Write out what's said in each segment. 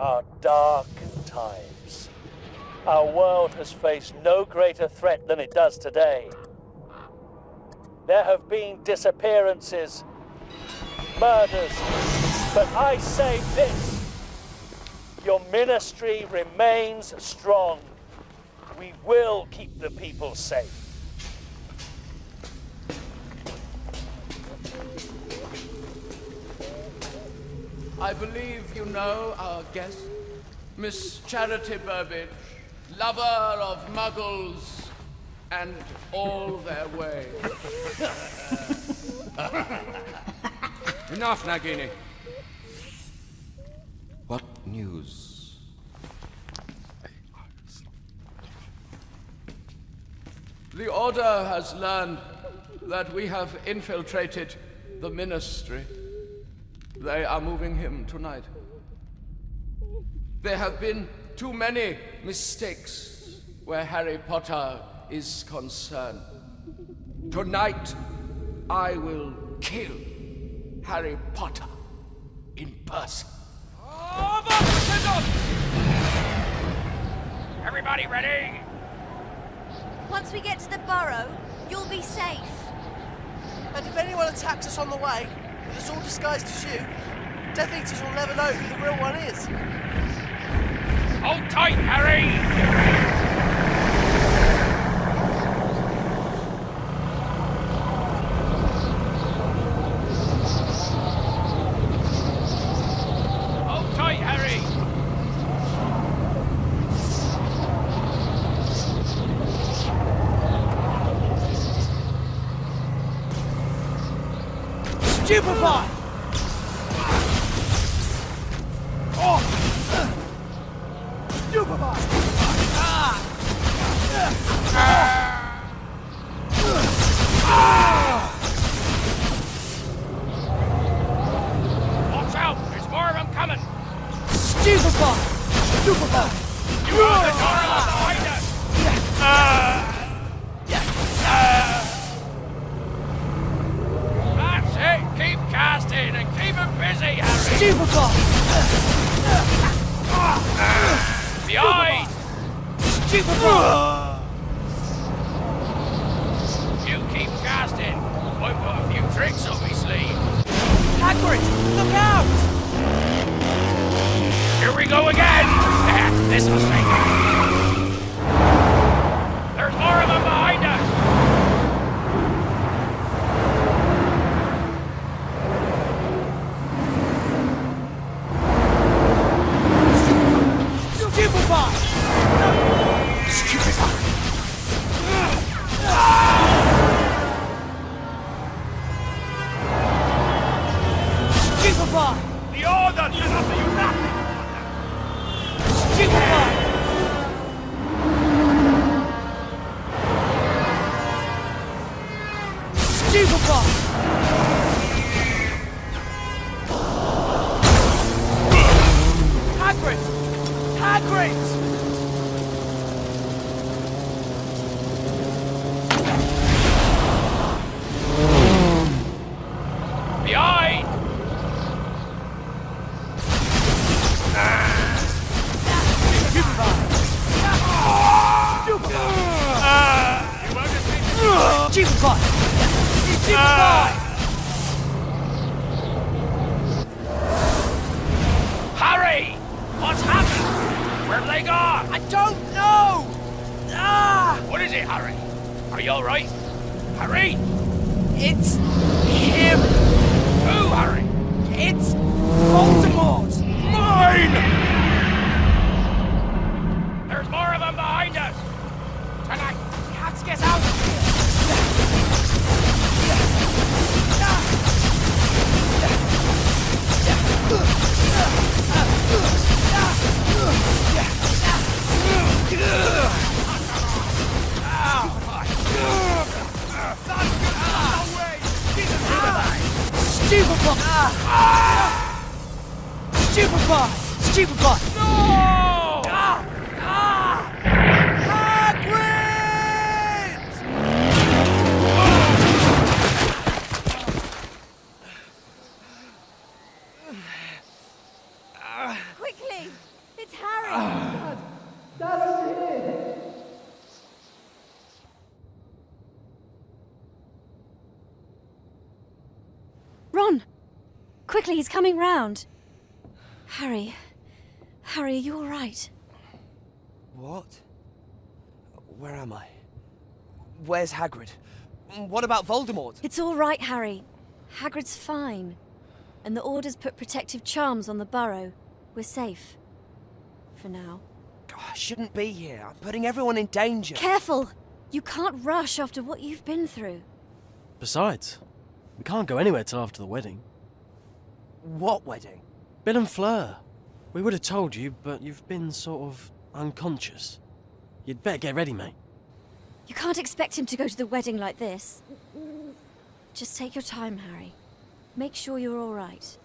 are dark times. Our world has faced no greater threat than it does today. There have been disappearances, murders, but I say this: your ministry remains strong. We will keep the people safe. I believe you know our guest, Miss Charity Burbage, lover of muggles and all their ways. Enough, Nagini. What news? The Order has learned that we have infiltrated the Ministry. They are moving him tonight. There have been too many mistakes where Harry Potter is concerned. Tonight, I will kill Harry Potter in person. Everybody ready? Once we get to the burrow, you'll be safe. And if anyone attacks us on the way, with us all disguised as you, Death Eaters will never know who the real one is. Hold tight, Harry! Stupefy! Oh! Stupefy! Watch out! There's more of them coming! Stupefy! Stupefy! You are the door behind us! That's it! Keep casting and keep him busy, Harry! Stupefy! Behind! Stupefy! You keep casting. I've got a few tricks up my sleeve. Hagrid, look out! Here we go again! This was me. There's more of them behind us! Stupefy! Stupefy! Stupefy! The Order can offer you nothing! Stupefy! Stupefy! Hagrid! Hagrid! Behind! Stupefy! Stupefy! Harry! What's happened? Where have they gone? I don't know! What is it, Harry? Are you alright? Harry? It's him! Who, Harry? It's Voldemort! Mine! There's more of them behind us! Tonight, we have to get out of here! Stupefy! Stupefy! Stupefy! No! Hagrid! Quickly! Ron! Quickly, he's coming round. Harry, are you all right? What? Where am I? Where's Hagrid? What about Voldemort? It's all right, Harry. Hagrid's fine. And the Order's put protective charms on the burrow. We're safe. For now. I shouldn't be here. I'm putting everyone in danger. Careful! You can't rush after what you've been through. Besides, we can't go anywhere till after the wedding. What wedding? Bill and Fleur. We would have told you, but you've been sort of unconscious. You'd better get ready, mate. You can't expect him to go to the wedding like this. Just take your time, Harry. Make sure you're all right.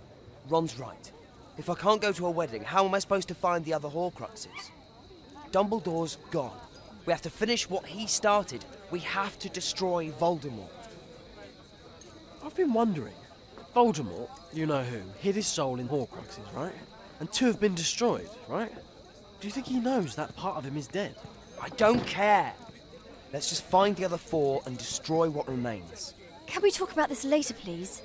Ron's right. If I can't go to a wedding, how am I supposed to find the other Horcruxes? Dumbledore's gone. We have to finish what he started. We have to destroy Voldemort. I've been wondering. Voldemort, you know who, hid his soul in Horcruxes, right? And 2 have been destroyed, right? Do you think he knows that part of him is dead? I don't care. Let's just find the other 4 and destroy what remains. Can we talk about this later, please?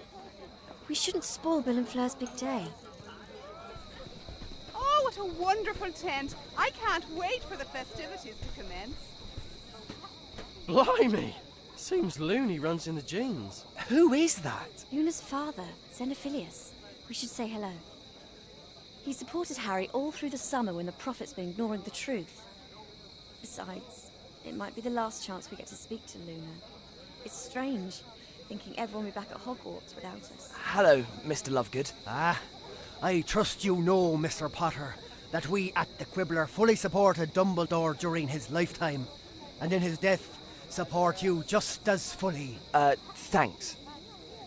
We shouldn't spoil Bill and Fleur's big day. Oh, what a wonderful tent. I can't wait for the festivities to commence. Blimey! Seems Looney runs in the genes. Who is that? Luna's father, Xenophilius. We should say hello. He supported Harry all through the summer when the Prophet's been ignoring the truth. Besides, it might be the last chance we get to speak to Luna. It's strange, thinking everyone will be back at Hogwarts without us. Hello, Mr. Lovegood. I trust you know, Mr. Potter, that we at the Quibbler fully supported Dumbledore during his lifetime, and in his death, support you just as fully. Thanks.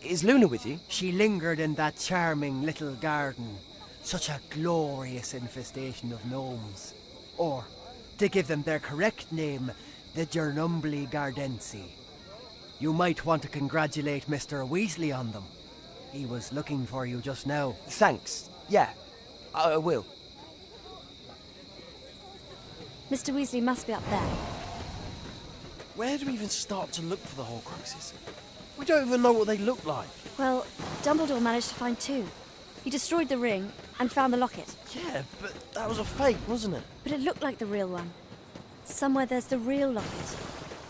Is Luna with you? She lingered in that charming little garden. Such a glorious infestation of gnomes. Or, to give them their correct name, the Gernumbli Gardensi. You might want to congratulate Mr. Weasley on them. He was looking for you just now. Thanks. Yeah, I will. Mr. Weasley must be up there. Where do we even start to look for the Horcruxes? We don't even know what they look like. Well, Dumbledore managed to find 2. He destroyed the ring and found the locket. Yeah, but that was a fake, wasn't it? But it looked like the real one. Somewhere there's the real locket.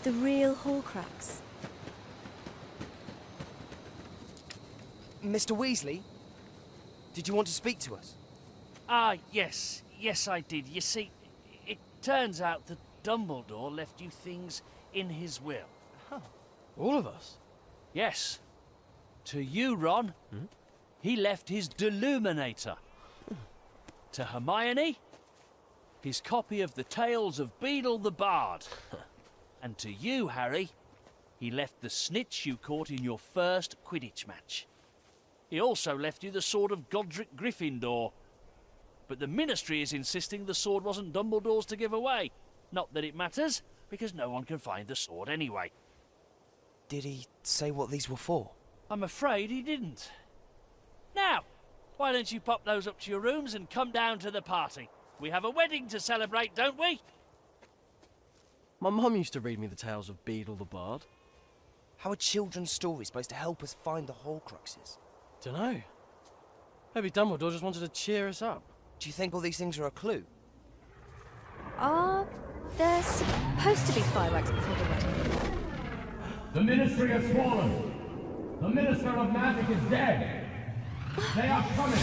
The real Horcrux. Mr. Weasley? Did you want to speak to us? Yes. Yes, I did. You see, it turns out that Dumbledore left you things in his will. All of us? Yes. To you, Ron, he left his Deluminator. To Hermione, his copy of the Tales of Beedle the Bard. And to you, Harry, he left the snitch you caught in your first Quidditch match. He also left you the sword of Godric Gryffindor. But the Ministry is insisting the sword wasn't Dumbledore's to give away. Not that it matters, because no one can find the sword anyway. Did he say what these were for? I'm afraid he didn't. Now, why don't you pop those up to your rooms and come down to the party? We have a wedding to celebrate, don't we? My mum used to read me the tales of Beedle the Bard. How are children's stories supposed to help us find the Horcruxes? Dunno. Maybe Dumbledore just wanted to cheer us up. Do you think all these things are a clue? Are there supposed to be fireworks before the wedding? The Ministry has fallen. The Minister of Magic is dead. They are coming.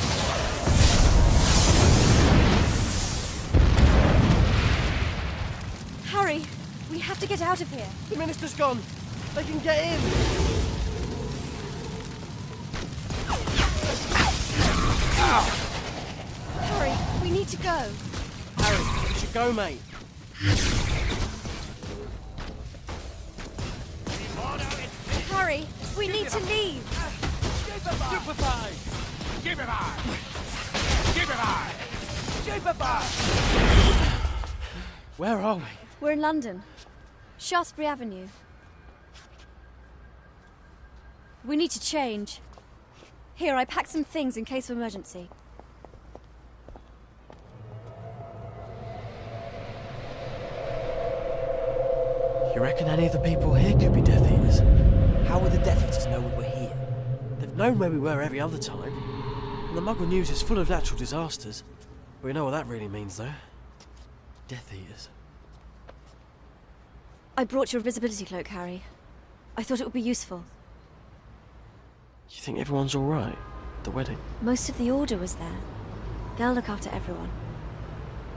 Harry, we have to get out of here. The Minister's gone. They can get in. Harry, we need to go. Harry, you should go, mate. Harry, we need to leave. Stupefy! Stupefy! Stupefy! Stupefy! Where are we? We're in London. Shaftesbury Avenue. We need to change. Here, I packed some things in case of emergency. You reckon any of the people here could be Death Eaters? How would the Death Eaters know we were here? They've known where we were every other time. And the Muggle news is full of natural disasters. We know what that really means, though. Death Eaters. I brought your invisibility cloak, Harry. I thought it would be useful. You think everyone's alright? The wedding? Most of the Order was there. They'll look after everyone.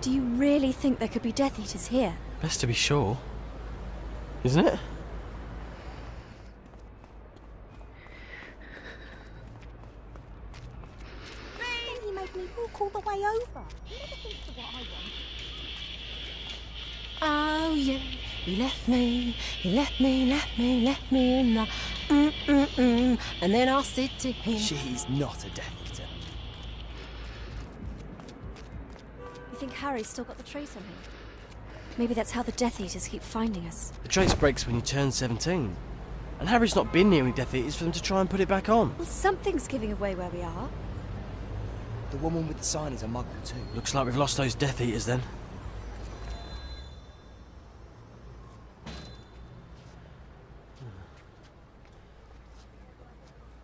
Do you really think there could be Death Eaters here? Best to be sure. Isn't it? You made me walk all the way over. Oh yeah, you left me in the and then I'll sit to him. She's not a Death Eater. You think Harry's still got the trace on him? Maybe that's how the Death Eaters keep finding us. The trace breaks when you turn 17. And Harry's not been near any Death Eaters for them to try and put it back on. Well, something's giving away where we are. The woman with the sign is a Muggle too. Looks like we've lost those Death Eaters then.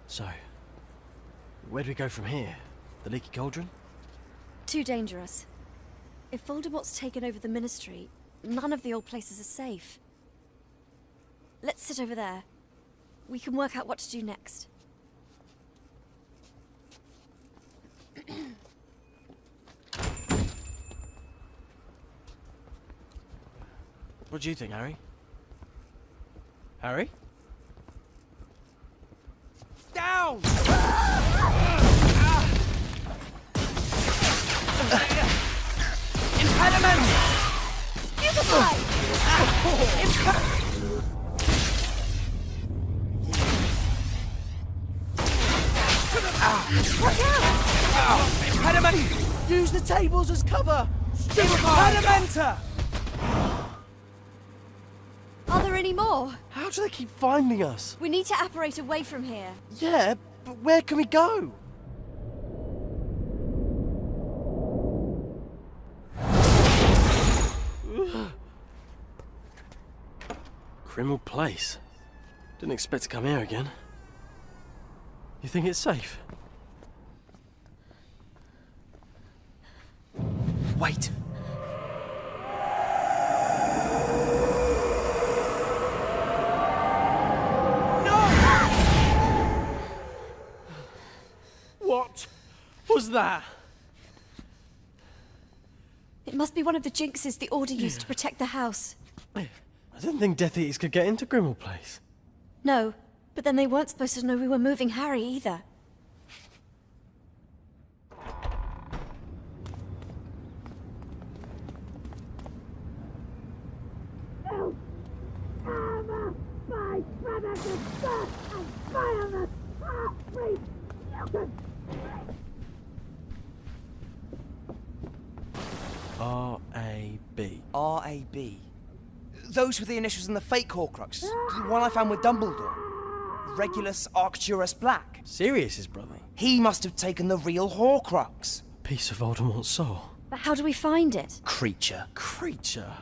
So, where do we go from here? The Leaky Cauldron? Too dangerous. If Voldemort's taken over the Ministry, none of the old places are safe. Let's sit over there. We can work out what to do next. What do you think, Harry? Harry? Down! Impediment! Stupefy! Watch out! Impediment! Use the tables as cover! Impedimenta! Are there any more? How do they keep finding us? We need to apparate away from here. Yeah, but where can we go? Criminal place. Didn't expect to come here again. You think it's safe? Wait. What was that? It must be one of the jinxes the Order used to protect the house. I didn't think Death Eaters could get into Grimmauld Place. No, but then they weren't supposed to know we were moving Harry either. R.A.B. R.A.B. Those were the initials in the fake Horcrux. The one I found with Dumbledore. Regulus Arcturus Black. Sirius's brother. He must have taken the real Horcrux. Piece of Voldemort's soul. But how do we find it? Creature. Creature?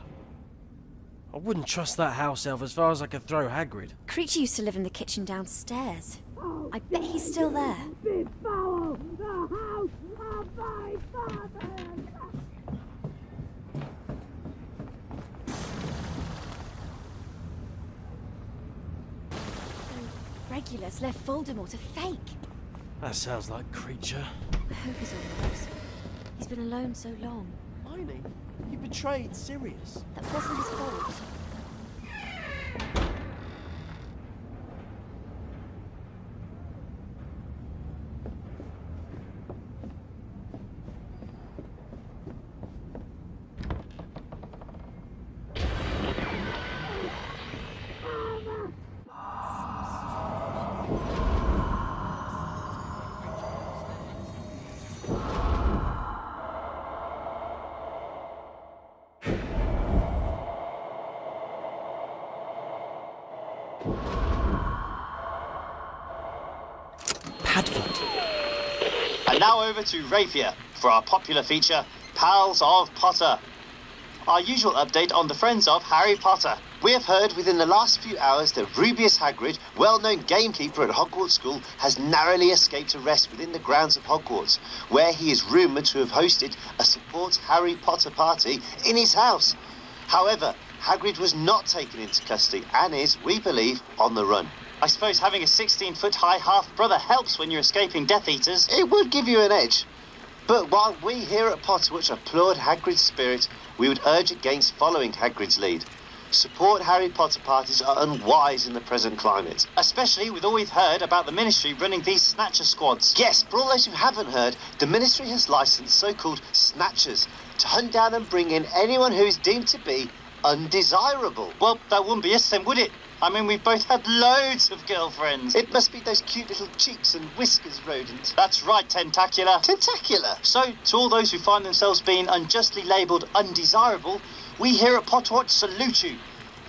I wouldn't trust that house elf as far as I could throw Hagrid. Creature used to live in the kitchen downstairs. I bet he's still there. Befoul the house of my father! Regulus left Voldemort a fake. That sounds like Creature. I hope he's all right. He's been alone so long. Hermione, you betrayed Sirius. That wasn't his fault. And now over to Rapier for our popular feature, Pals of Potter. our usual update on the friends of Harry Potter. We have heard within the last few hours that Rubeus Hagrid, well-known gamekeeper at Hogwarts School, has narrowly escaped arrest within the grounds of Hogwarts, where he is rumoured to have hosted a support Harry Potter party in his house. However, Hagrid was not taken into custody and is, we believe, on the run. I suppose having a 16-foot-high half-brother helps when you're escaping Death Eaters. It would give you an edge. But while we here at Potterwitch applaud Hagrid's spirit, we would urge against following Hagrid's lead. Support Harry Potter parties are unwise in the present climate. Especially with all we've heard about the Ministry running these Snatcher squads. Yes, for all those who haven't heard, the Ministry has licensed so-called Snatchers to hunt down and bring in anyone who is deemed to be undesirable. Well, that wouldn't be us then, would it? I mean, we've both had loads of girlfriends. It must be those cute little cheeks and whiskers, rodent. That's right, Tentacular. Tentacular? So, to all those who find themselves being unjustly labelled undesirable, we here at Potterwatch salute you.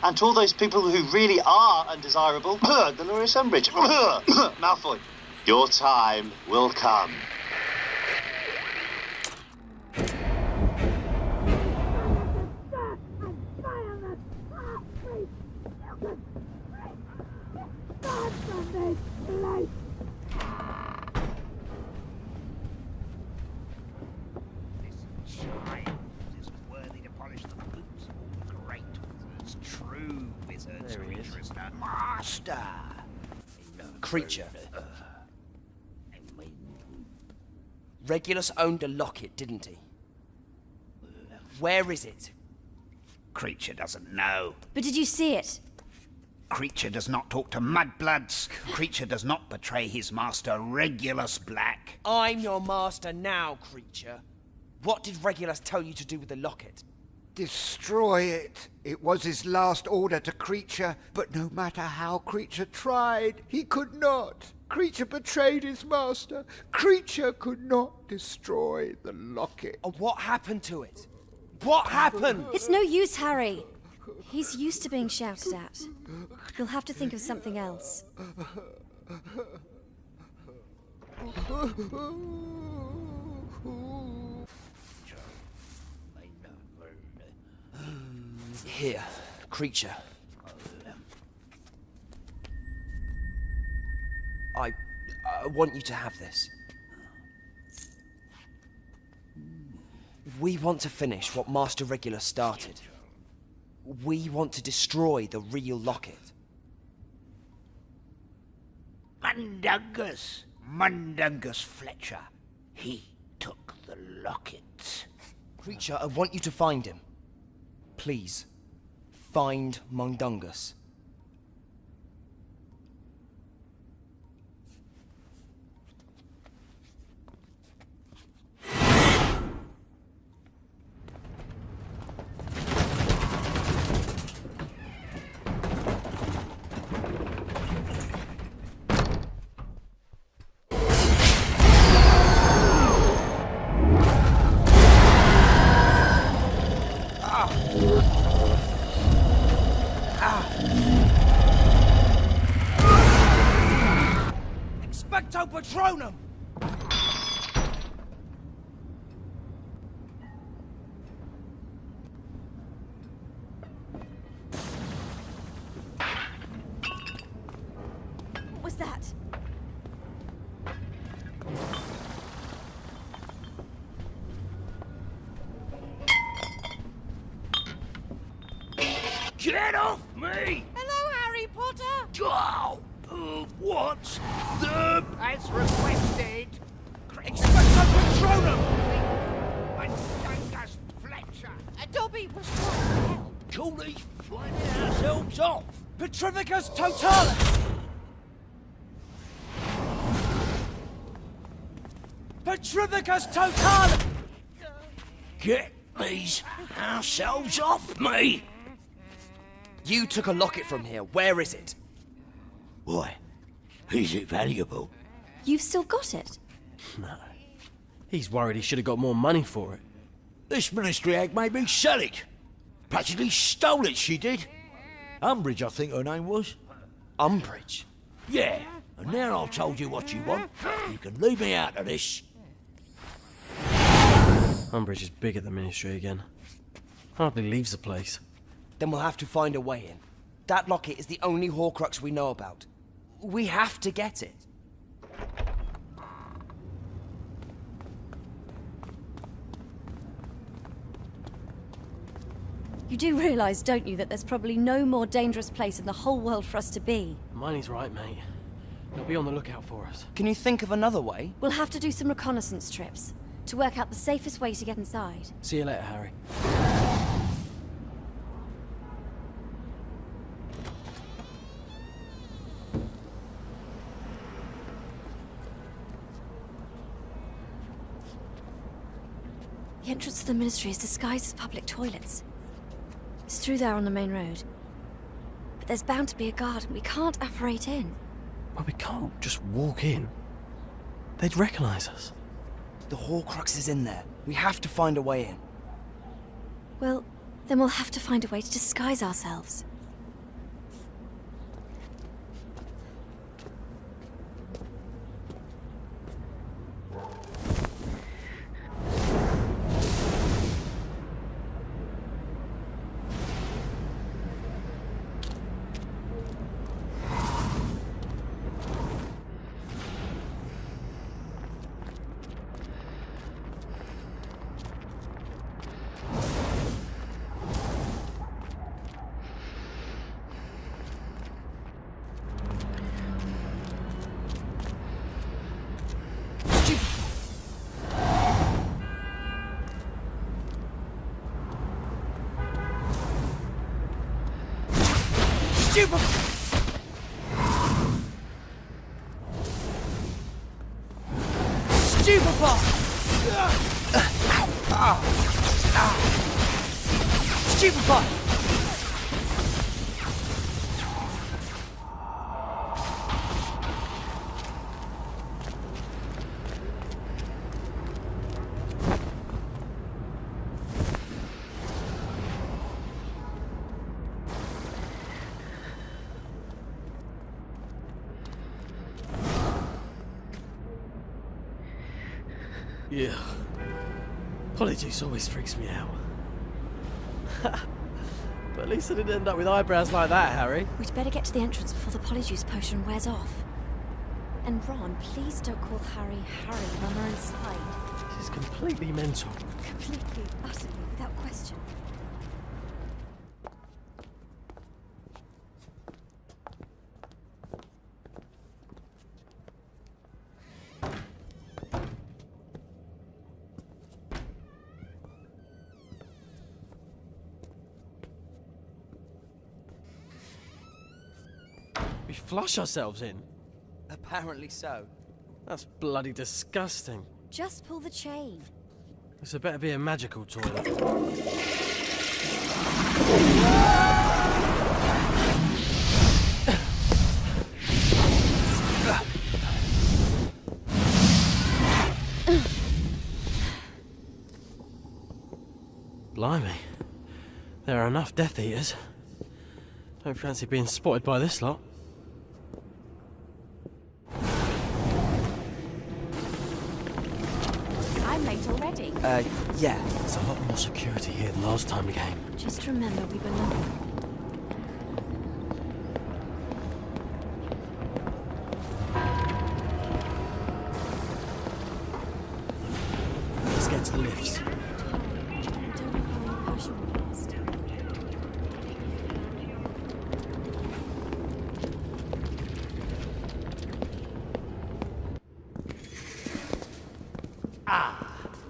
And to all those people who really are undesirable, Dolores Umbridge, Malfoy, your time will come. Master! Creature. Regulus owned a locket, didn't he? Where is it? Creature doesn't know. But did you see it? Creature does not talk to mudbloods. Creature does not betray his master, Regulus Black. I'm your master now, Creature. What did Regulus tell you to do with the locket? Destroy it. It was his last order to Creature, but no matter how Creature tried, he could not. Creature betrayed his master. Creature could not destroy the locket. And what happened to it? What happened? It's no use, Harry. He's used to being shouted at. You'll have to think of something else. Here, Creature. I want you to have this. We want to finish what Master Regulus started. We want to destroy the real locket. Mundungus Fletcher. He took the locket. Creature, I want you to find him. Please, find Mundungus. Expecto Patronum! What was that? Get off me! Hello, Harry Potter! Oh, what the... As requested. Expecto Patronum! Mundungus Fletcher. Dobby was trying to help. Call these flying ourselves off! Petrificus Totalis! Petrificus Totalis! Get these ourselves off me! You took a locket from here. Where is it? Why? Is it valuable? You've still got it? No. He's worried he should have got more money for it. This ministry hag made me sell it. Practically stole it, she did. Umbridge, I think her name was. Umbridge? Yeah, and now I've told you what you want. You can leave me out of this. Umbridge is big at the Ministry again. Hardly leaves the place. Then we'll have to find a way in. That locket is the only Horcrux we know about. We have to get it. You do realise, don't you, that there's probably no more dangerous place in the whole world for us to be? Miney's right, mate. They'll be on the lookout for us. Can you think of another way? We'll have to do some reconnaissance trips to work out the safest way to get inside. See you later, Harry. The entrance to the Ministry is disguised as public toilets. It's through there on the main road. But there's bound to be a guard, and we can't apparate in. Well, we can't just walk in. They'd recognise us. The Horcrux is in there. We have to find a way in. Well, then we'll have to find a way to disguise ourselves. Stupefy! Yeah. Polyjuice always freaks me out. But at least I didn't end up with eyebrows like that, Harry. We'd better get to the entrance before the polyjuice potion wears off. And Ron, please don't call Harry Harry when we're inside. This is completely mental. Completely, utterly, without question. We flush ourselves in. Apparently so. That's bloody disgusting. Just pull the chain. This had better be a magical toilet. Blimey. There are enough Death Eaters. Don't fancy being spotted by this lot. I'm late already. Yeah. There's a lot more security here than last time we came. Just remember we belong. Let's get to the lifts. Don't know how many potion we lost.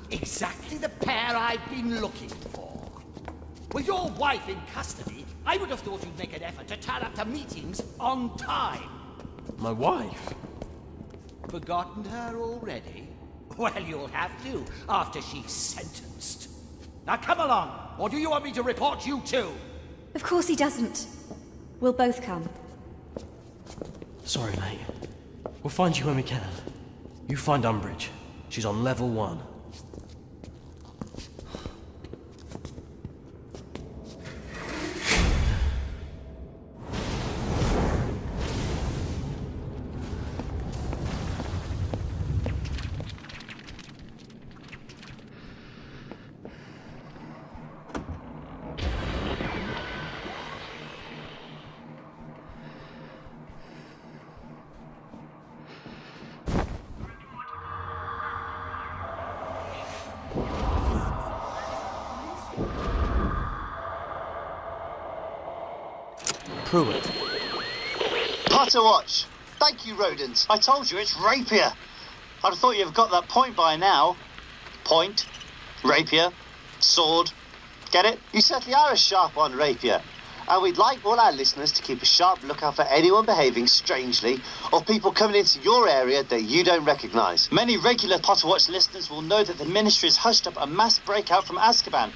Exactly the pair I've been looking for. With your wife in custody, I would have thought you'd make an effort to turn up to meetings on time. My wife? Forgotten her already? Well, you'll have to, after she's sentenced. Now come along, or do you want me to report you too? Of course he doesn't. We'll both come. Sorry, mate. We'll find you when we can. You find Umbridge. She's on level 1. Pruitt. Potter watch. Thank you, rodents. I told you it's rapier. I'd have thought you'd got that point by now. Point, rapier, sword. Get it? You certainly are a sharp on rapier. And we'd like all our listeners to keep a sharp lookout for anyone behaving strangely or people coming into your area that you don't recognise. Many regular Potter Watch listeners will know that the Ministry has hushed up a mass breakout from Azkaban.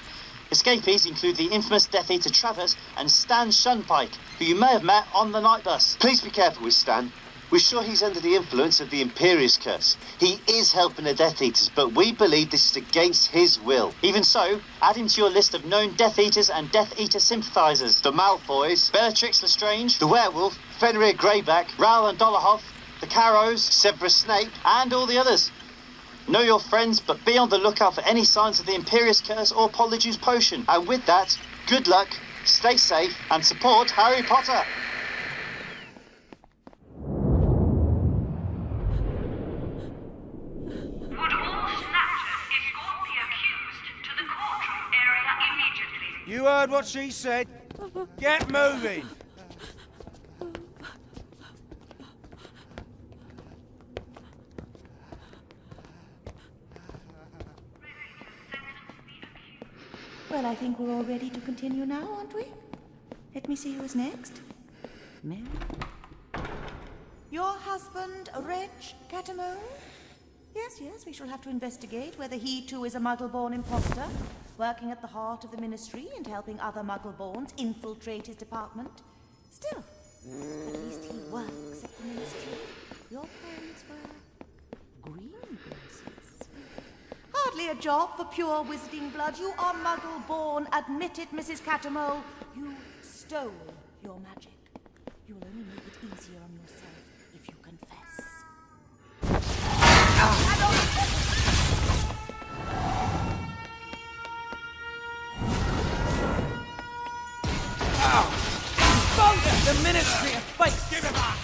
Escapees include the infamous Death Eater Travis and Stan Shunpike, who you may have met on the night bus. Please be careful with Stan. We're sure he's under the influence of the Imperius Curse. He is helping the Death Eaters, but we believe this is against his will. Even so, add him to your list of known Death Eaters and Death Eater sympathisers. The Malfoys, Bellatrix Lestrange, the Werewolf, Fenrir Greyback, Raoul and Dolohov, the Carrows, Severus Snape, and all the others. Know your friends, but be on the lookout for any signs of the Imperius Curse or Polyjuice Potion. And with that, good luck, stay safe, and support Harry Potter! You heard what she said. Get moving. Well, I think we're all ready to continue now, aren't we? Let me see who is next. Mary? Your husband, Reg Catamone? Yes, we shall have to investigate whether he too is a Muggle-born imposter, working at the heart of the Ministry and helping other Muggle-borns infiltrate his department. Still, at least he works at the Ministry. Your parents were greengrocers. Hardly a job for pure wizarding blood. You are Muggle-born. Admit it, Mrs. Catamole. You stole your magic. You'll only make it easier on yourself if you confess. The Ministry of Fate! Give him up!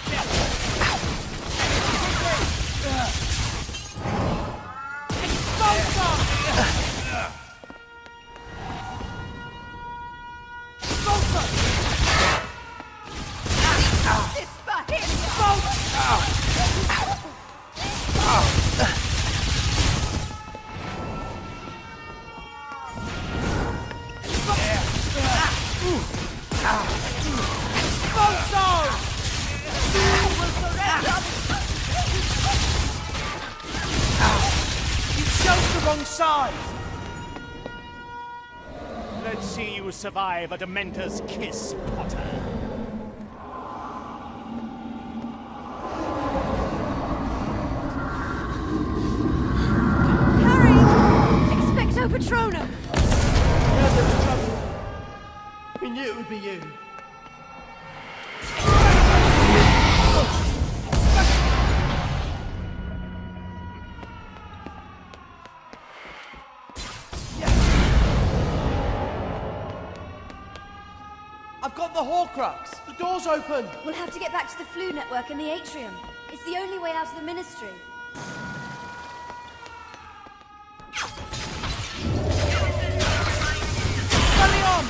Let's see you survive a Dementor's kiss, Potter. Harry! Expecto Patronum! Here's the trouble. We knew it would be you. I've got the Horcrux! The door's open! We'll have to get back to the Flu Network in the atrium. It's the only way out of the Ministry. Hurry on!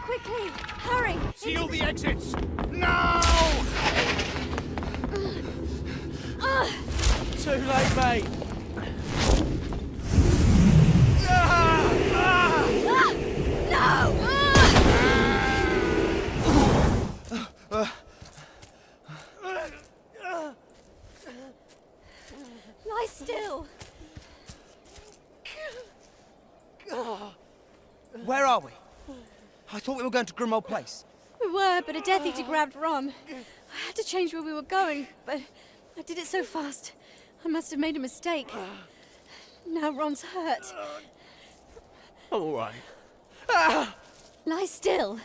Quickly! Hurry! Seal the exits! Now! Too late, mate. Lie still! Where are we? I thought we were going to Grimmauld Place. We were, but a Death Eater grabbed Ron. I had to change where we were going, but I did it so fast. I must have made a mistake. Now Ron's hurt. I'm all right. Lie still.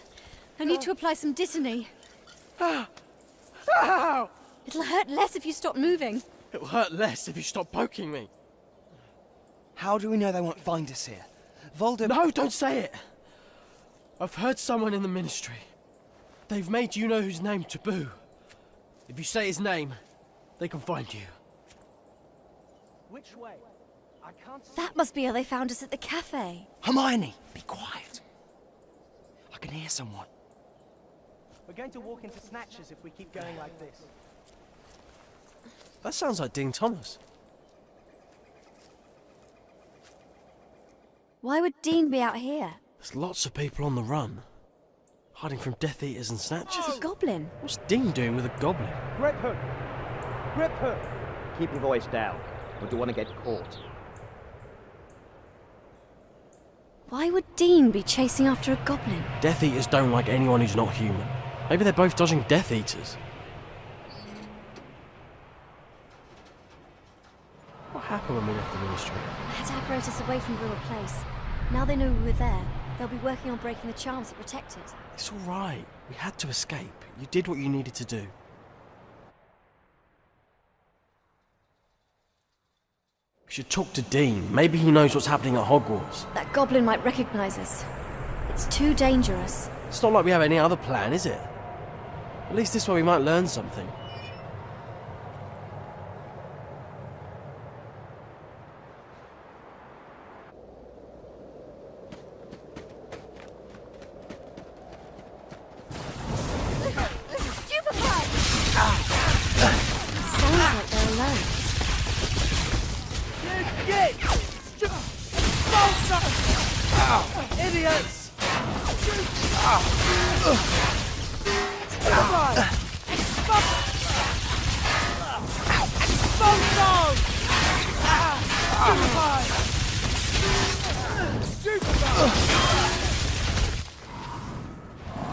I need to apply some Dittany. It'll hurt less if you stop moving. It'll hurt less if you stop poking me. How do we know they won't find us here? Voldemort... No, don't say it! I've heard someone in the Ministry. They've made you-know-whose name taboo. If you say his name, they can find you. Which way? I can't see... That must be how they found us at the cafe. Hermione, be quiet. can hear someone. We're going to walk into snatches if we keep going like this. That sounds like Dean Thomas. Why would Dean be out here? There's lots of people on the run. Hiding from Death Eaters and Snatchers. It's a goblin. What's Dean doing with a goblin? Grip hook! Grip hook! Keep your voice down. We don't want to get caught. Why would Dean be chasing after a goblin? Death Eaters don't like anyone who's not human. Maybe they're both dodging Death Eaters. What happened when we left the ministry? I had to apparate us away from Grimmel Place. Now they know we were there. They'll be working on breaking the charms that protect it. It's all right. We had to escape. You did what you needed to do. We should talk to Dean. Maybe he knows what's happening at Hogwarts. That goblin might recognize us. It's too dangerous. It's not like we have any other plan, is it? At least this way we might learn something. Sounds like they're alone. Idiots!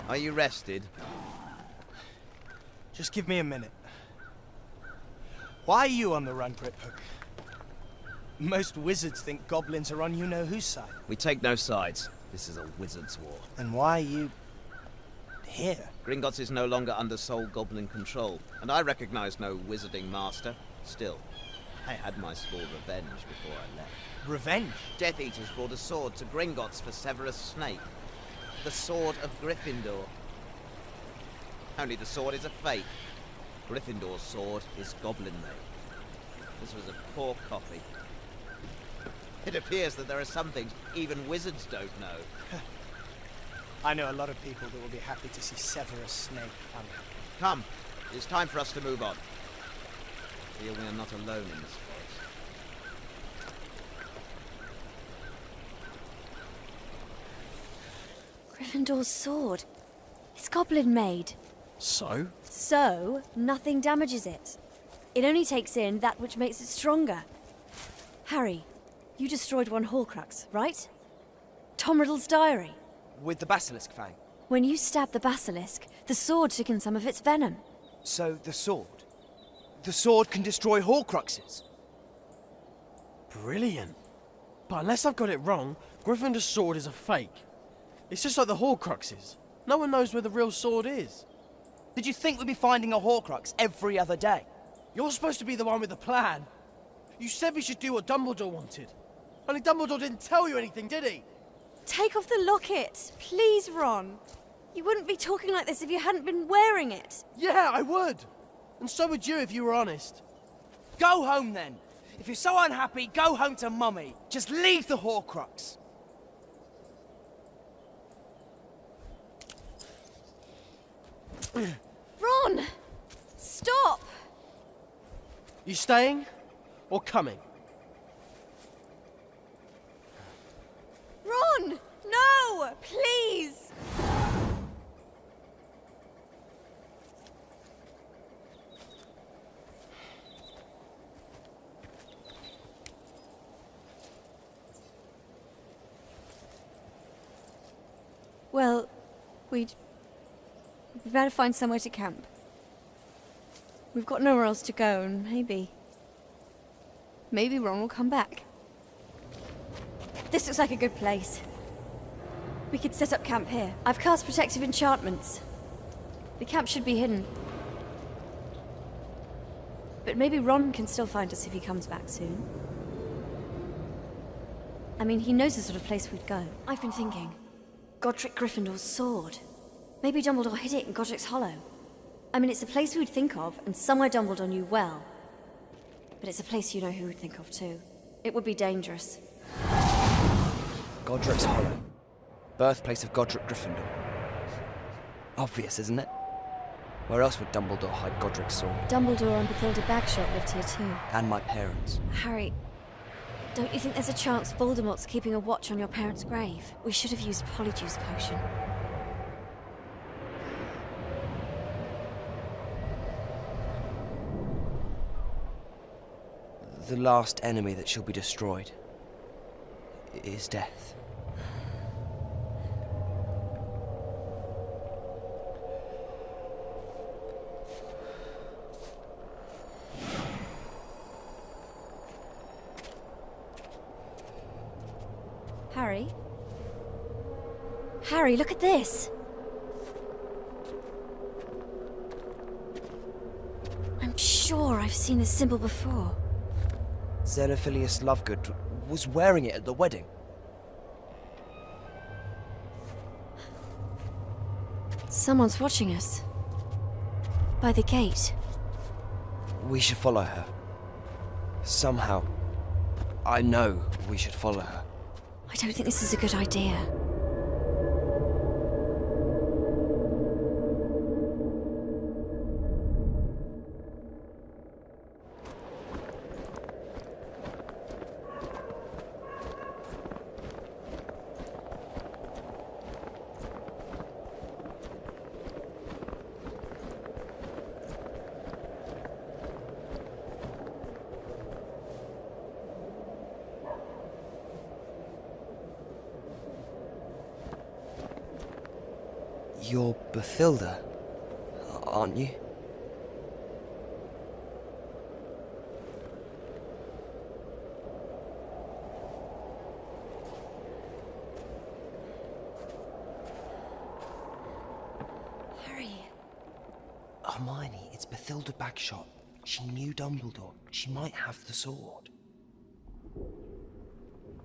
Are you rested? Just give me a minute. Why are you on the run, Griphook? Most wizards think goblins are on you-know-whose side. We take no sides. This is a wizard's war. Then why are you... here? Gringotts is no longer under sole goblin control, and I recognize no wizarding master. Still, I had my small revenge before I left. Revenge? Death Eaters brought a sword to Gringotts for Severus Snape. The sword of Gryffindor. Only the sword is a fake. Gryffindor's sword is goblin-made. This was a poor copy. It appears that there are some things even wizards don't know. I know a lot of people that will be happy to see Severus Snape unhappy. Come, it is time for us to move on. I feel we are not alone in this forest. Gryffindor's sword. It's goblin-made. So? So, nothing damages it. It only takes in that which makes it stronger. Harry, you destroyed one Horcrux, right? Tom Riddle's diary. With the basilisk fang. When you stabbed the basilisk, the sword took in some of its venom. So the sword? The sword can destroy Horcruxes? Brilliant. But unless I've got it wrong, Gryffindor's sword is a fake. It's just like the Horcruxes. No one knows where the real sword is. Did you think we'd be finding a Horcrux every other day? You're supposed to be the one with the plan. You said we should do what Dumbledore wanted. Only Dumbledore didn't tell you anything, did he? Take off the locket, please, Ron. You wouldn't be talking like this if you hadn't been wearing it. Yeah, I would. And so would you if you were honest. Go home then. If you're so unhappy, go home to Mummy. Just leave the Horcrux. Ron! Stop! You staying or coming? Ron! No! Please! Well, we'd better find somewhere to camp. We've got nowhere else to go, and maybe Ron will come back. This looks like a good place. We could set up camp here. I've cast protective enchantments. The camp should be hidden. But maybe Ron can still find us if he comes back soon. I mean, he knows the sort of place we'd go. I've been thinking. Godric Gryffindor's sword. Maybe Dumbledore hid it in Godric's Hollow. I mean, it's a place we would think of, and somewhere Dumbledore knew well. But it's a place you know who would think of too. It would be dangerous. Godric's Hollow. Birthplace of Godric Gryffindor. Obvious, isn't it? Where else would Dumbledore hide Godric's sword? Dumbledore and Bathilda Bagshot lived here too. And my parents. Harry, don't you think there's a chance Voldemort's keeping a watch on your parents' grave? We should have used Polyjuice Potion. The last enemy that shall be destroyed is death. Harry? Harry, look at this! I'm sure I've seen this symbol before. Xenophilius Lovegood was wearing it at the wedding. Someone's watching us. By the gate. We should follow her. Somehow. I know we should follow her. I don't think this is a good idea. You're Bathilda, aren't you? Harry. Hermione, it's Bathilda Bagshot. She knew Dumbledore. She might have the sword.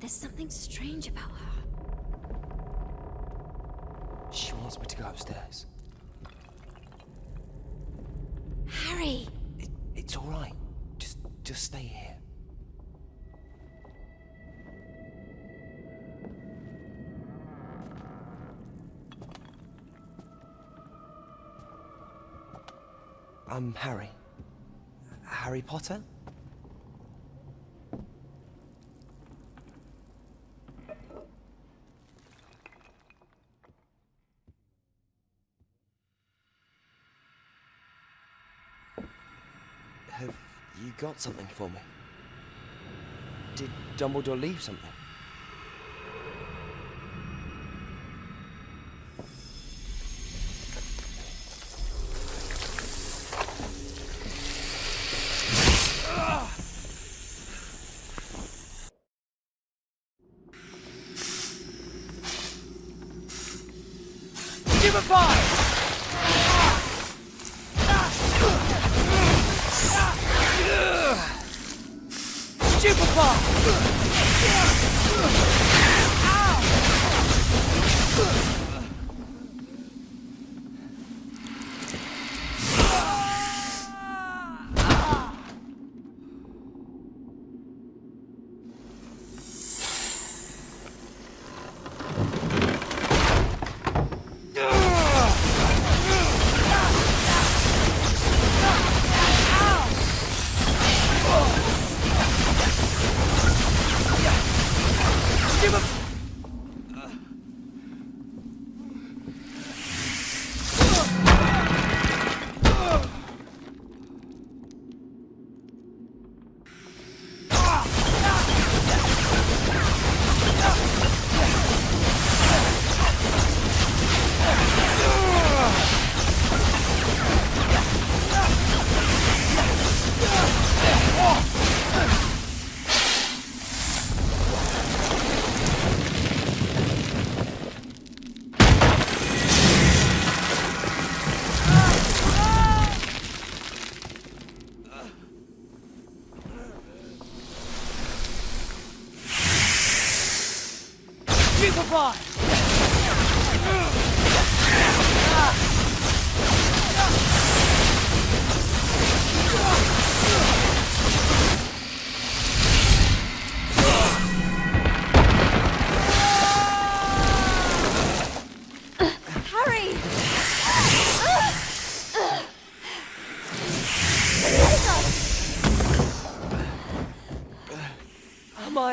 There's something strange about her. She wants me to go upstairs. Harry! It's all right. Just stay here. I'm Harry. Harry Potter? Have you got something for me? Did Dumbledore leave something?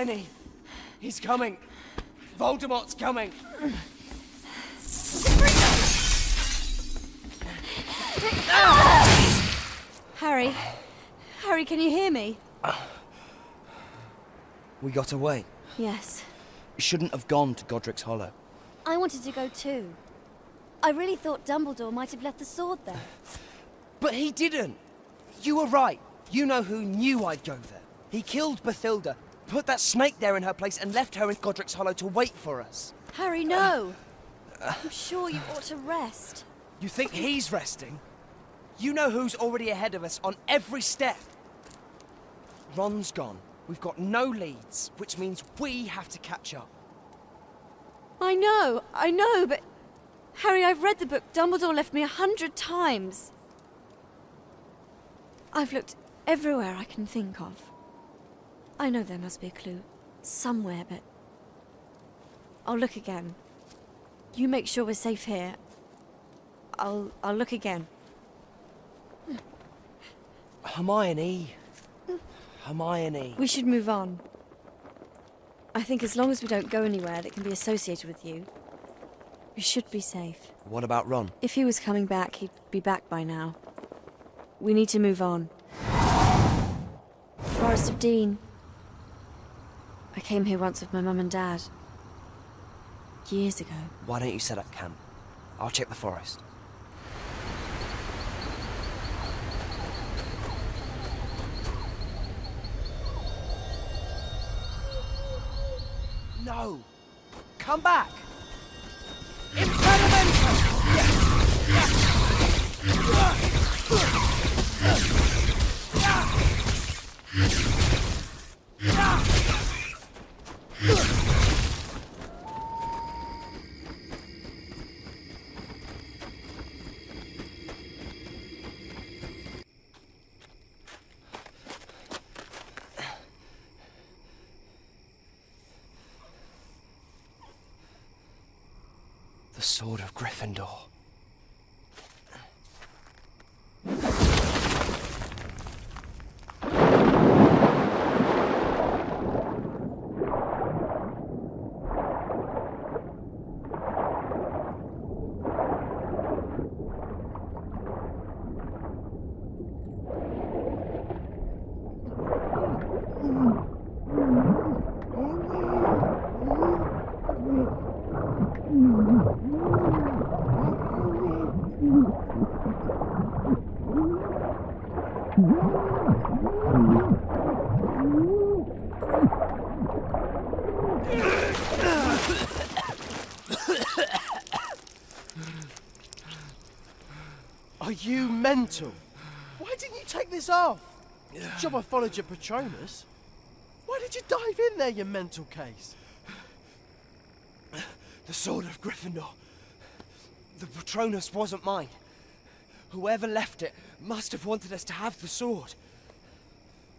Hermione! He's coming! Voldemort's coming! Harry? Harry, can you hear me? We got away. Yes. We shouldn't have gone to Godric's Hollow. I wanted to go too. I really thought Dumbledore might have left the sword there. But he didn't! You were right. You know who knew I'd go there. He killed Bathilda, put that snake there in her place, and left her in Godric's Hollow to wait for us. Harry, no! I'm sure you ought to rest. You think he's resting? You know who's already ahead of us on every step. Ron's gone. We've got no leads, which means we have to catch up. I know, but... Harry, I've read the book Dumbledore left me 100 times. I've looked everywhere I can think of. I know there must be a clue somewhere, but... I'll look again. You make sure we're safe here. I'll look again. Hermione. Hermione. We should move on. I think as long as we don't go anywhere that can be associated with you, we should be safe. What about Ron? If he was coming back, he'd be back by now. We need to move on. Forest of Dean. I came here once with my mum and dad. Years ago. Why don't you set up camp? I'll check the forest. No! Come back! The Sword of Gryffindor. Are you mental? Why didn't you take this off? It's a job I followed your Patronus. Why did you dive in there, you mental case? The Sword of Gryffindor. The Patronus wasn't mine. Whoever left it must have wanted us to have the sword.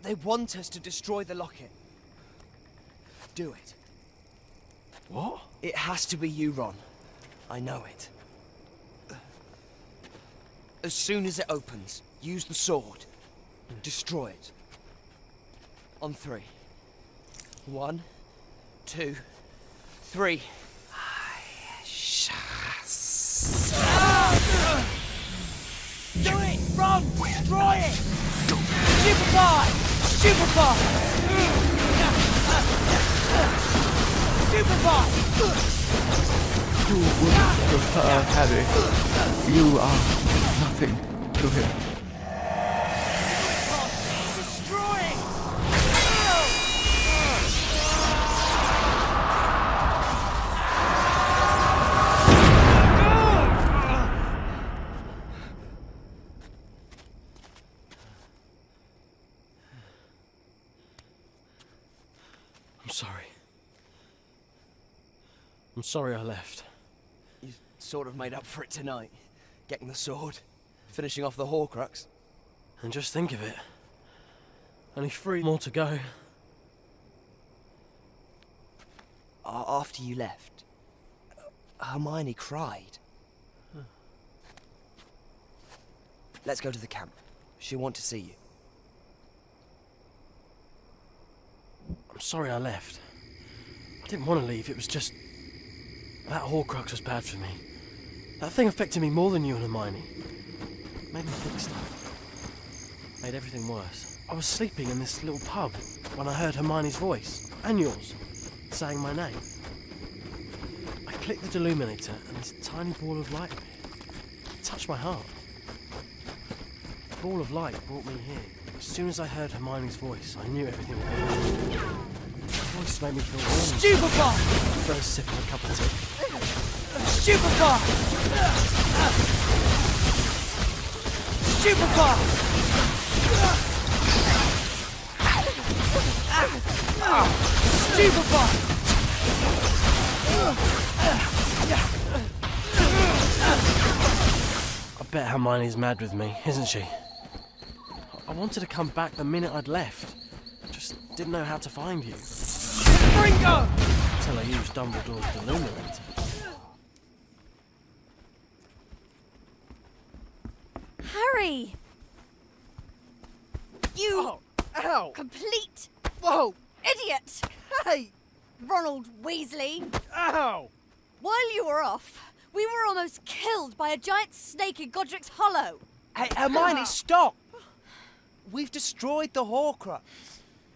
They want us to destroy the locket. Do it. What? It has to be you, Ron. I know it. As soon as it opens, use the sword. Destroy it. On 3. 1, 2, 3. Do it! Ron! Destroy it! Stupefy! Stupefy! Stupefy! You would prefer Harry. You are nothing to him. Destroy it! I'm sorry I left. You sort of made up for it tonight. Getting the sword, finishing off the Horcrux. And just think of it. Only 3 more to go. After you left, Hermione cried. Let's go to the camp. She'll want to see you. I'm sorry I left. I didn't want to leave, it was just... That Horcrux was bad for me. That thing affected me more than you and Hermione. Made me think stuff. Made everything worse. I was sleeping in this little pub when I heard Hermione's voice, and yours, saying my name. I clicked the deluminator and this tiny ball of light appeared. It touched my heart. The ball of light brought me here. As soon as I heard Hermione's voice, I knew everything would be right. Her voice made me feel warm. Stupefy! First sip of a cup of tea. Stupefy! Stupefy! Stupefy! I bet Hermione's mad with me, isn't she? I wanted to come back the minute I'd left. Just didn't know how to find you. Ringo! Until I used Dumbledore's deluminator. Harry! You... Ow! Complete... Whoa! Idiot! Hey! Ronald Weasley! Ow! While you were off, we were almost killed by a giant snake in Godric's Hollow. Hey, Hermione, stop! We've destroyed the Horcrux.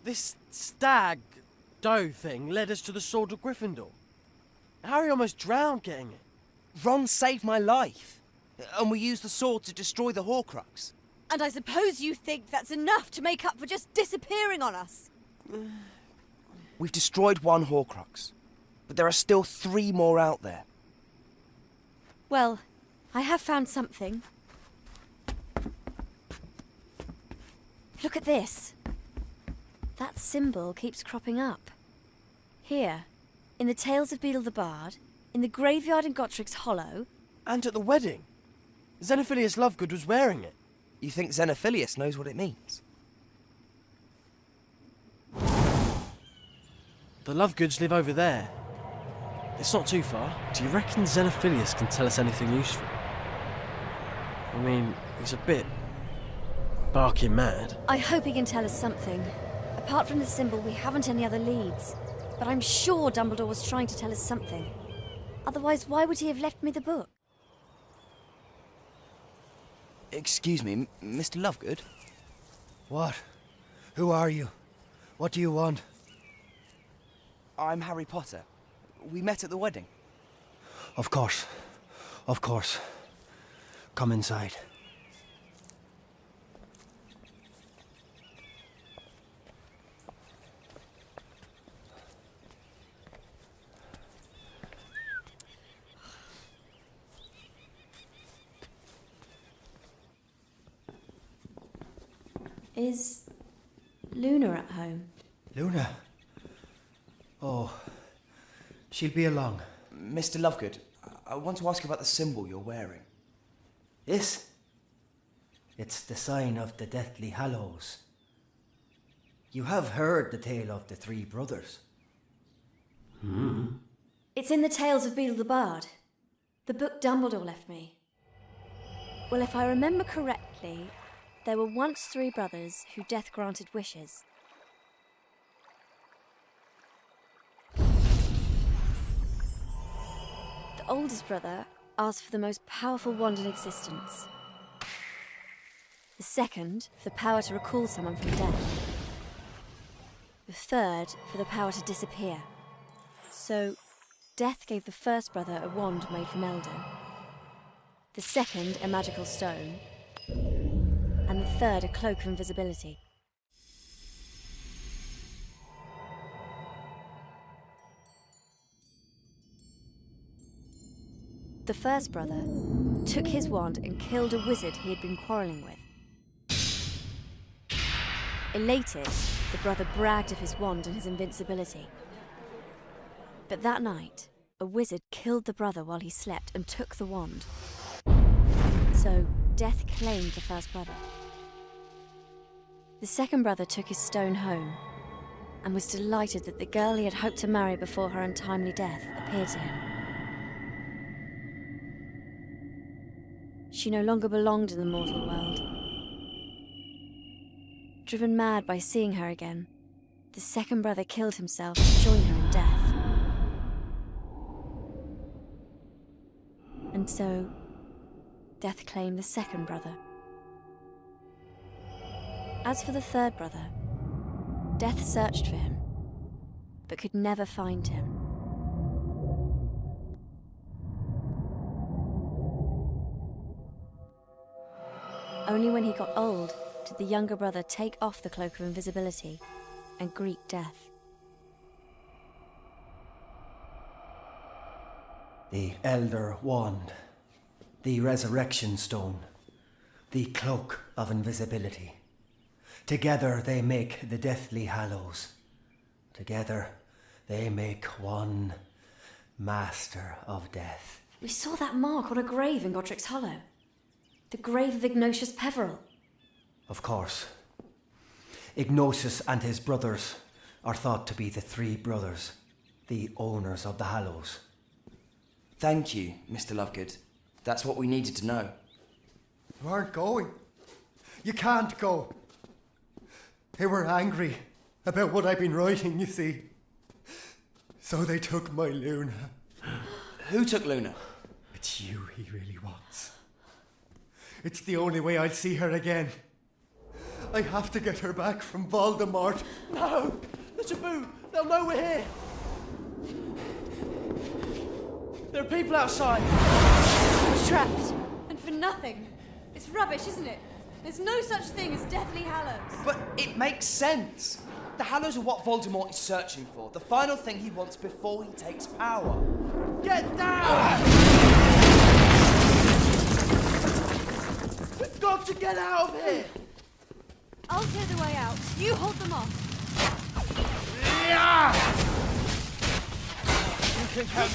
This stag doe thing led us to the Sword of Gryffindor. Harry almost drowned getting it. Ron saved my life. And we used the sword to destroy the Horcrux. And I suppose you think that's enough to make up for just disappearing on us? We've destroyed one Horcrux, but there are still 3 more out there. Well, I have found something. Look at this. That symbol keeps cropping up. Here, in the Tales of Beedle the Bard, in the graveyard in Godric's Hollow... And at the wedding. Xenophilius Lovegood was wearing it. You think Xenophilius knows what it means? The Lovegoods live over there. It's not too far. Do you reckon Xenophilius can tell us anything useful? I mean, he's a bit... barking mad. I hope he can tell us something. Apart from the symbol, we haven't any other leads. But I'm sure Dumbledore was trying to tell us something. Otherwise, why would he have left me the book? Excuse me, Mr. Lovegood? What? Who are you? What do you want? I'm Harry Potter. We met at the wedding. Of course. Of course. Come inside. Is Luna at home? Luna? Oh, she'll be along. Mr. Lovegood, I want to ask about the symbol you're wearing. This? It's the sign of the Deathly Hallows. You have heard the tale of the 3 brothers. It's in the Tales of Beedle the Bard. The book Dumbledore left me. Well, if I remember correctly, there were once 3 brothers who death granted wishes. The oldest brother asked for the most powerful wand in existence. The second, for the power to recall someone from death. The third, for the power to disappear. So, Death gave the first brother a wand made from Elder. The second, a magical stone. And the third, a cloak of invisibility. The first brother took his wand and killed a wizard he had been quarrelling with. Elated, the brother bragged of his wand and his invincibility. But that night, a wizard killed the brother while he slept and took the wand. So, Death claimed the first brother. The second brother took his stone home and was delighted that the girl he had hoped to marry before her untimely death appeared to him. She no longer belonged in the mortal world. Driven mad by seeing her again, the second brother killed himself to join her in death. And so, Death claimed the second brother. As for the third brother, Death searched for him, but could never find him. Only when he got old did the younger brother take off the cloak of invisibility and greet Death. The Elder Wand, the Resurrection Stone, the Cloak of Invisibility. Together they make the Deathly Hallows. Together they make one Master of Death. We saw that mark on a grave in Godric's Hollow. The grave of Ignatius Peveril. Of course. Ignatius and his brothers are thought to be the three brothers, the owners of the Hallows. Thank you, Mr. Lovegood. That's what we needed to know. You aren't going. You can't go. They were angry about what I've been writing, you see. So they took my Luna. Who took Luna? It's you he really wants. It's the only way I'll see her again. I have to get her back from Voldemort. No! The taboo! They'll know we're here! There are people outside! We're trapped. And for nothing. It's rubbish, isn't it? There's no such thing as Deathly Hallows. But it makes sense. The Hallows are what Voldemort is searching for. The final thing he wants before he takes power. Get down! We've got to get out of here! I'll clear the way out. You hold them off. You can come.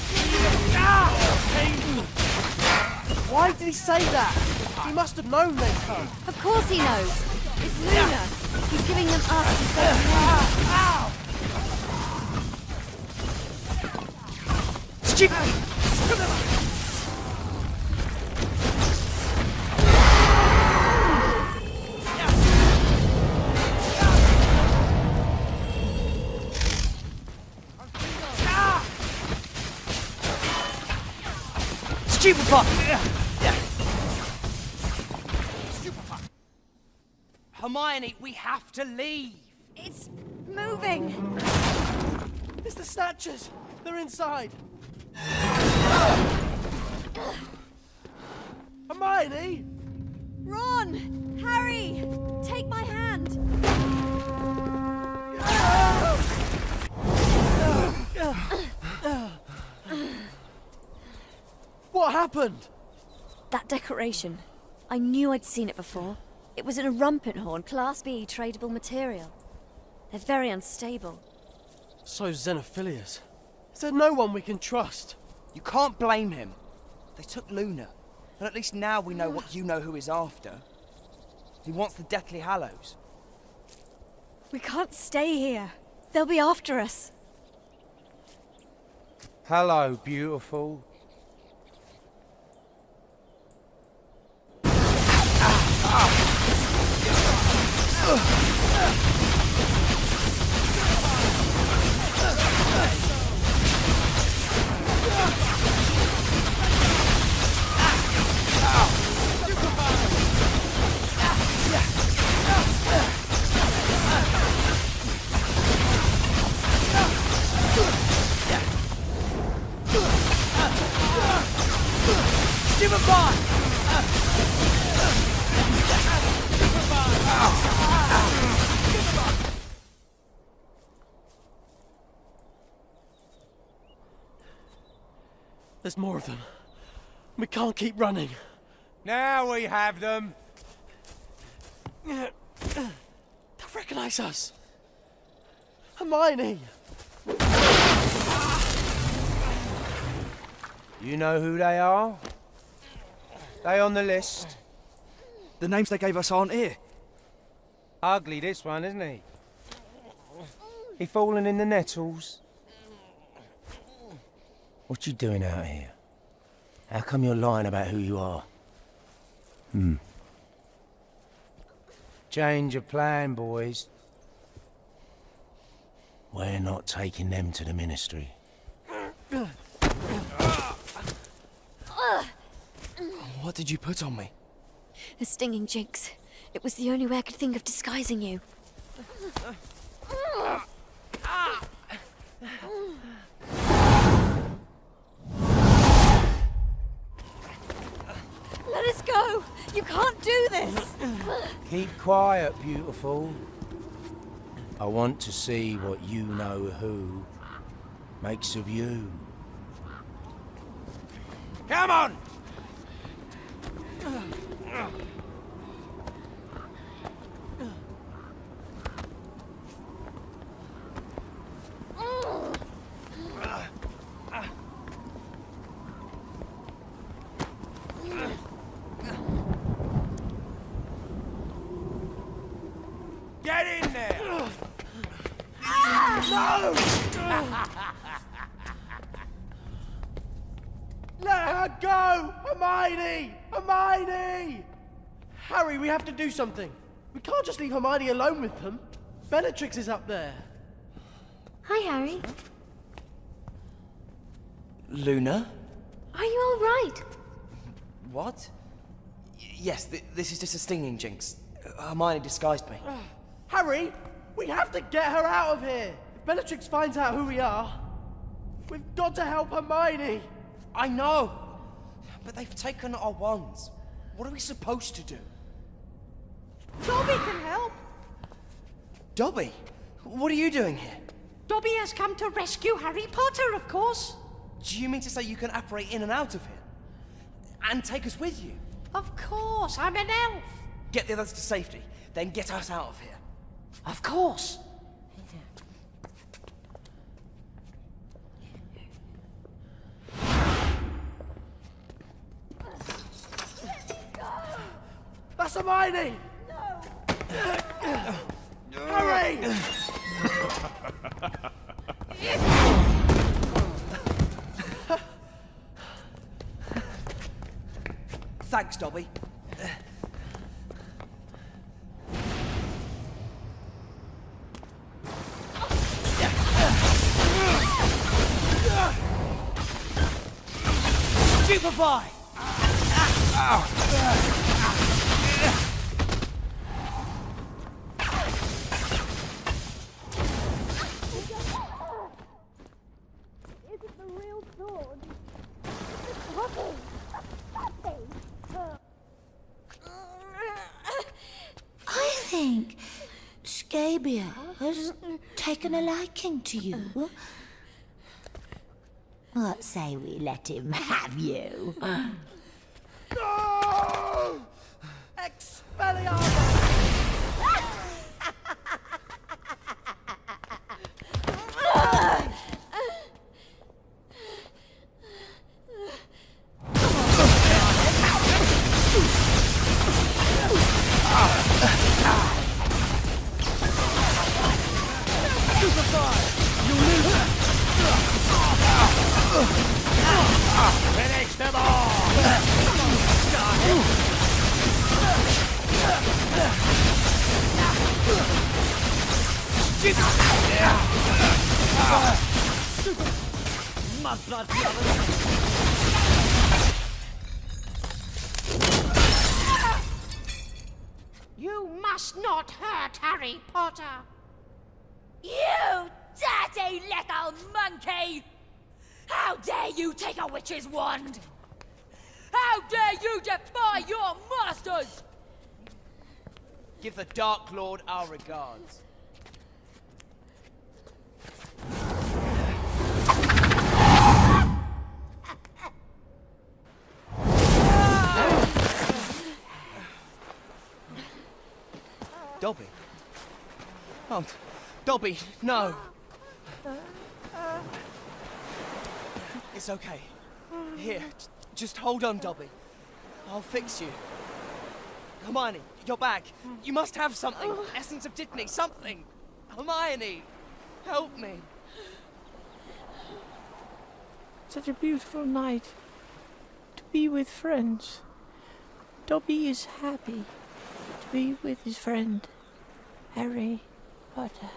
Why did he say that? He must have known they'd come. Of course he knows. It's Luna. He's giving them us to save Luna. Stupid! Stupefy! Hermione, we have to leave. It's moving. It's the Snatchers. They're inside. Hermione! Ron! Harry! Take my hand! What happened? That decoration. I knew I'd seen it before. It was in a rumpet horn, Class B tradable material. They're very unstable. So's Xenophilius. Is there no one we can trust? You can't blame him. They took Luna. And at least now we know what you know who is after. He wants the Deathly Hallows. We can't stay here. They'll be after us. Hello, beautiful. There's more of them. We can't keep running. Now we have them. They'll recognize us. Hermione! You know who they are? They on the list. The names they gave us aren't here. Ugly this one, isn't he? He fallen in the nettles. What you doing out here? How come you're lying about who you are? Change your plan, boys. We're not taking them to the Ministry. What did you put on me? A stinging jinx. It was the only way I could think of disguising you. Let us go! You can't do this! Keep quiet, beautiful. I want to see what you know who makes of you. Come on! Get in there! No! Let her go! Hermione! Hermione! Harry, we have to do something. We can't just leave Hermione alone with them. Bellatrix is up there. Hi, Harry. Luna? Are you all right? What? Yes, this is just a stinging jinx. Hermione disguised me. Harry, we have to get her out of here. If Bellatrix finds out who we are, we've got to help Hermione. I know, but they've taken our wands. What are we supposed to do? Dobby can help. Dobby? What are you doing here? Dobby has come to rescue Harry Potter, of course. Do you mean to say you can apparate in and out of here? And take us with you? Of course, I'm an elf. Get the others to safety, then get us out of here. Of course. That's Hermione! No! Harry! Thanks, Dobby. Stupefy! Is it the real sword? I think Scabia has taken a liking to you. What say we let him have you? No! Expelliarmus! Finish them all! My blood You must not hurt Harry Potter. You dirty little monkey! How dare you take a witch's wand? How dare you defy your masters? Give the Dark Lord our regards. Dobby? Oh, Dobby, no! It's okay. Here, just hold on, Dobby. I'll fix you. Hermione, your bag. You must have something. Essence of Dittany, something. Hermione, help me. Such a beautiful night. To be with friends. Dobby is happy to be with his friend, Harry Potter.